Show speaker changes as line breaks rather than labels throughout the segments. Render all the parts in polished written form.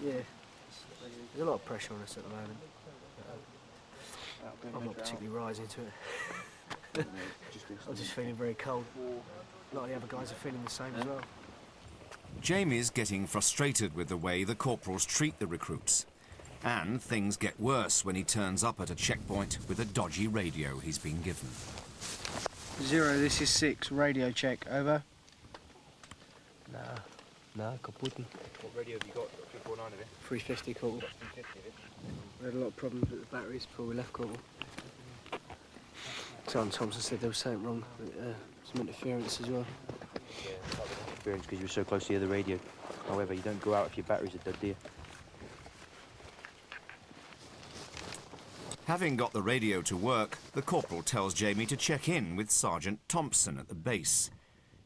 Yeah, there's a lot of pressure on us at the moment. I'm not particularly rising to it. I'm just feeling very cold. A lot of the other guys are feeling the same as well.
Jamie's getting frustrated with the way the corporals treat the recruits. And things get worse when he turns up at a checkpoint with a dodgy radio he's been given.
0, this is 6, radio check, over. Nah, kaputten.
What radio have you got? 349 of it?
350, Corporal.
350 of it?
We had a lot of problems with the batteries before we left, Corporal. Sergeant Thompson said there was something wrong, some interference as well.
Yeah, interference because you were so close to the other radio. However, you don't go out if your batteries are dead, do you?
Having got the radio to work, the corporal tells Jamie to check in with Sergeant Thompson at the base,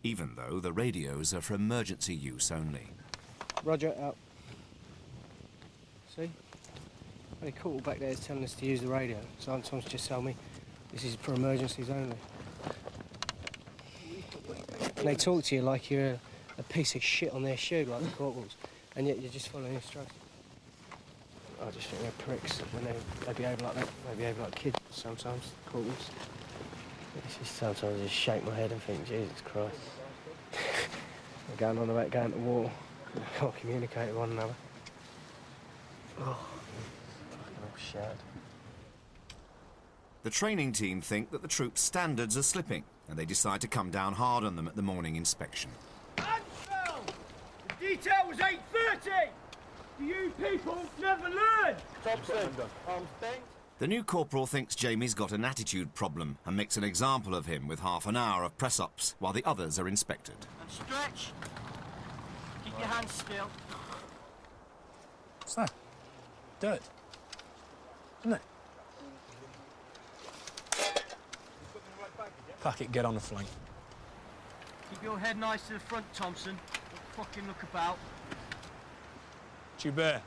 even though the radios are for emergency use only.
Roger, out. See? The corporal back there is telling us to use the radio. Sergeant Thompson just told me this is for emergencies only. And they talk to you like you're a piece of shit on their shoe, like the corporals, and yet you're just following instructions. I just think they're pricks when they behave like that. They behave like kids sometimes, corporals. Sometimes I just shake my head and think, Jesus Christ. They're going on about going to war. They can't communicate with one another. Oh, fucking all shattered.
The training team think that the troops' standards are slipping, and they decide to come down hard on them at the morning inspection.
Ansel! The detail was 8:30! You people never learn!
Thompson, arms bent.
The new corporal thinks Jamie's got an attitude problem and makes an example of him with half an hour of press-ups while the others are inspected.
And stretch. Keep your hands still.
What's that? Dirt. Isn't it? Pack it, get on the flank.
Keep your head nice to the front, Thompson. Don't fucking look about.
Joubert,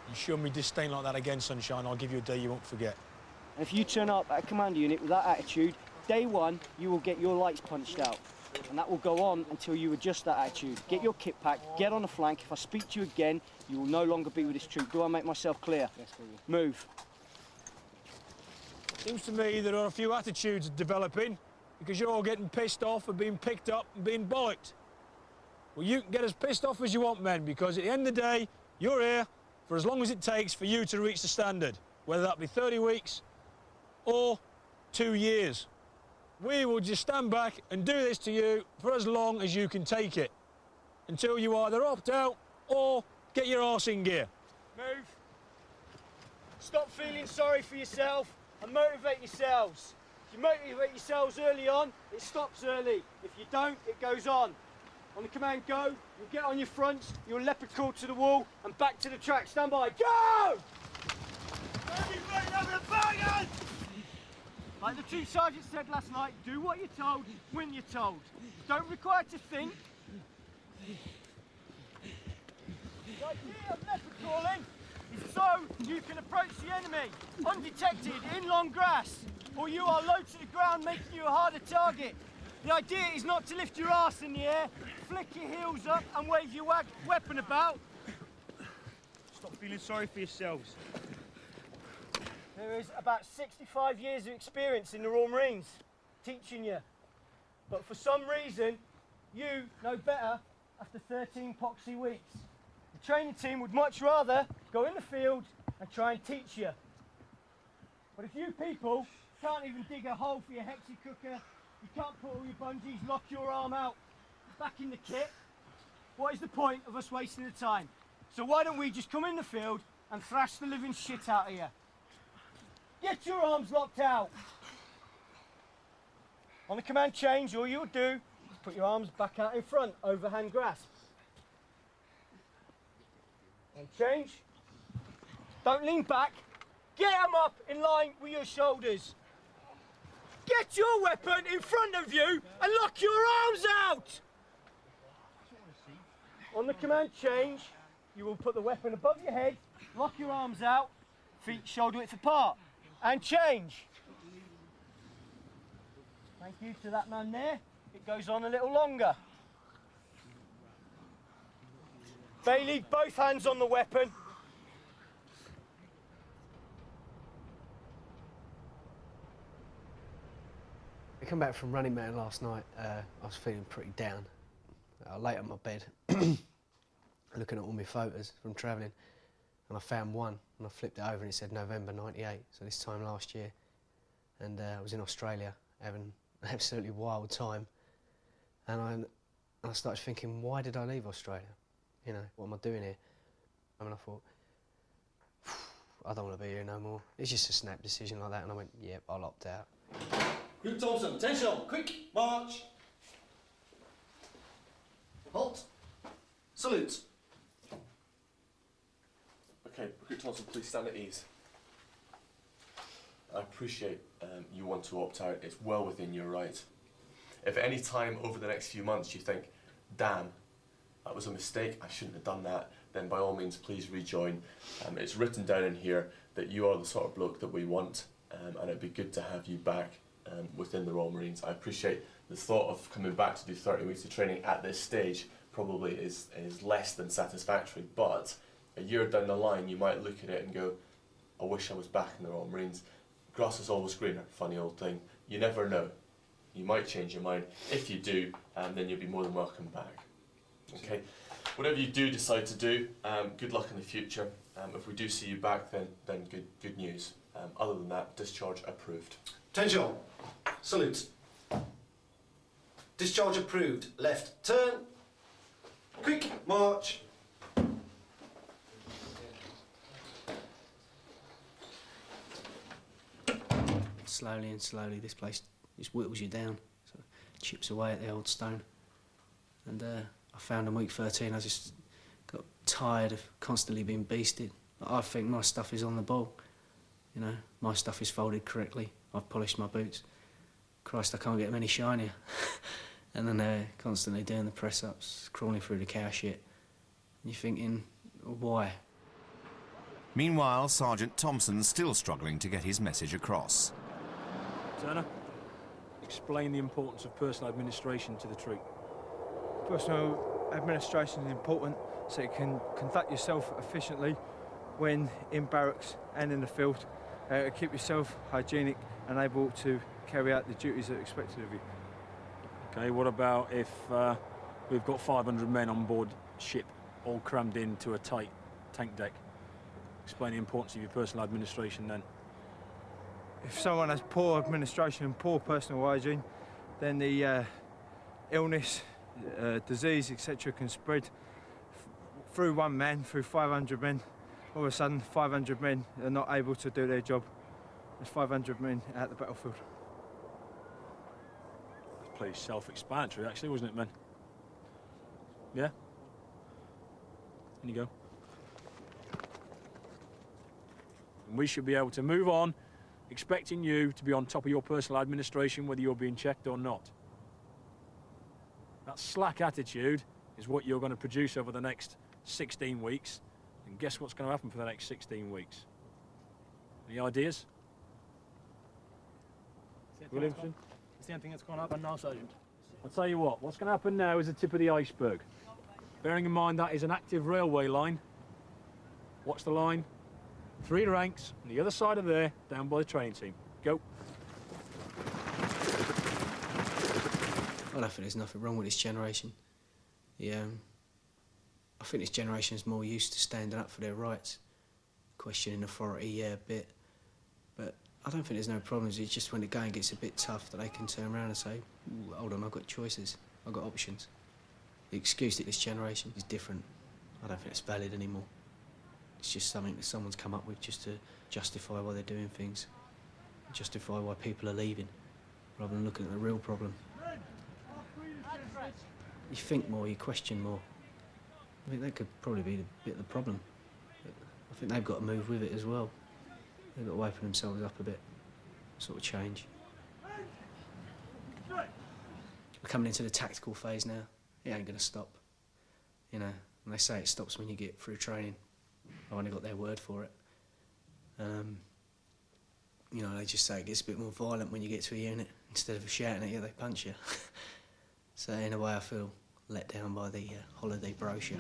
you show me disdain like that again, Sunshine, I'll give you a day you won't forget.
And if you turn up at a commando unit with that attitude, day one, you will get your lights punched out. And that will go on until you adjust that attitude. Get your kit pack, get on the flank. If I speak to you again, you will no longer be with this troop. Do I make myself clear?
Yes,
move.
Seems to me there are a few attitudes developing because you're all getting pissed off and being picked up and being bollocked. Well, you can get as pissed off as you want, men, because at the end of the day, you're here for as long as it takes for you to reach the standard, whether that be 30 weeks or 2 years. We will just stand back and do this to you for as long as you can take it, until you either opt out or get your arse in gear.
Move. Stop feeling sorry for yourself and motivate yourselves. If you motivate yourselves early on, it stops early. If you don't, it goes on. On the command go, you'll get on your fronts, you'll leopard crawl to the wall and back to the track. Stand by, go! Like the chief sergeant said last night, do what you're told when you're told. You don't require to think. The idea of leopard crawling is so you can approach the enemy undetected in long grass, or you are low to the ground, making you a harder target. The idea is not to lift your arse in the air, flick your heels up and wave your weapon about. Stop feeling sorry for yourselves. There is about 65 years of experience in the Royal Marines teaching you. But for some reason, you know better after 13 poxy weeks. The training team would much rather go in the field and try and teach you. But if you people can't even dig a hole for your hexy cooker, you can't put all your bungees, lock your arm out, back in the kit, what is the point of us wasting the time? So why don't we just come in the field and thrash the living shit out of you? Get your arms locked out. On the command change, all you'll do is put your arms back out in front, overhand grasp. And change. Don't lean back. Get them up in line with your shoulders. Get your weapon in front of you and lock your arms out! On the command change, you will put the weapon above your head, lock your arms out, feet shoulder width apart, and change. Thank you to that man there. It goes on a little longer. Bailey, both hands on the weapon.
I come back from Running Man last night. I was feeling pretty down. I lay on my bed, looking at all my photos from travelling, and I found one, and I flipped it over, and it said November '98, so this time last year. And I was in Australia, having an absolutely wild time. And I started thinking, why did I leave Australia? You know, what am I doing here? I mean, I thought, I don't want to be here no more. It's just a snap decision like that, and I went, yep, I'll opt out.
Group Thompson, attention, quick, march. Halt. Salute.
Okay, Recruit Thompson, please stand at ease. I appreciate you want to opt out. It's well within your right. If at any time over the next few months you think, damn, that was a mistake, I shouldn't have done that, then by all means please rejoin. It's written down in here that you are the sort of bloke that we want, and it'd be good to have you back within the Royal Marines. I appreciate the thought of coming back to do 30 weeks of training at this stage probably is less than satisfactory, but a year down the line you might look at it and go, I wish I was back in the Royal Marines. Grass is always greener, funny old thing. You never know. You might change your mind. If you do, then you'll be more than welcome back. Okay. Whatever you do decide to do, good luck in the future. If we do see you back, then good news. Other than that, discharge approved.
Attention, salute. Discharge approved. Left turn. Quick, march.
Slowly and slowly, this place just whittles you down, so chips away at the old stone. And I found in week 13, I just got tired of constantly being beasted. I think my stuff is on the ball, you know, my stuff is folded correctly, I've polished my boots. Christ, I can't get them any shinier. And then they're constantly doing the press-ups, crawling through the cow shit. And you're thinking, why?
Meanwhile, Sergeant Thompson's still struggling to get his message across.
Turner, explain the importance of personal administration to the troop.
Personal administration is important so you can conduct yourself efficiently when in barracks and in the field. Keep yourself hygienic and able to carry out the duties that are expected of you.
Okay, what about if we've got 500 men on board ship, all crammed into a tight tank deck? Explain the importance of your personal administration then.
If someone has poor administration and poor personal hygiene, then the illness, disease, etc. can spread through one man, through 500 men. All of a sudden, 500 men are not able to do their job. There's 500 men at the battlefield.
It's pretty self-explanatory, actually, wasn't it, men? Yeah? In you go. And we should be able to move on, expecting you to be on top of your personal administration, whether you're being checked or not. That slack attitude is what you're going to produce over the next 16 weeks. And guess what's going to happen for the next 16 weeks? Any ideas? Williamson?
It's the only thing that's going to happen now, Sergeant.
I'll tell you what's going to happen now is the tip of the iceberg. Bearing in mind that is an active railway line. Watch the line. 3 ranks, on the other side of there, down by the training team. Go.
I don't think there's nothing wrong with this generation. I think this generation is more used to standing up for their rights, questioning authority, yeah, a bit. But I don't think there's no problems. It's just when the going gets a bit tough that they can turn around and say, hold on, I've got choices, I've got options. The excuse that this generation is different, I don't think it's valid anymore. It's just something that someone's come up with just to justify why they're doing things, justify why people are leaving, rather than looking at the real problem. You think more, you question more. I think that could probably be a bit of the problem. But I think they've got to move with it as well. They've got to open themselves up a bit, sort of change. We're coming into the tactical phase now. It ain't going to stop. You know, and they say it stops when you get through training. I've only got their word for it. You know, they just say it gets a bit more violent when you get to a unit. Instead of shouting at you, they punch you. So in a way, I feel let down by the holiday brochure.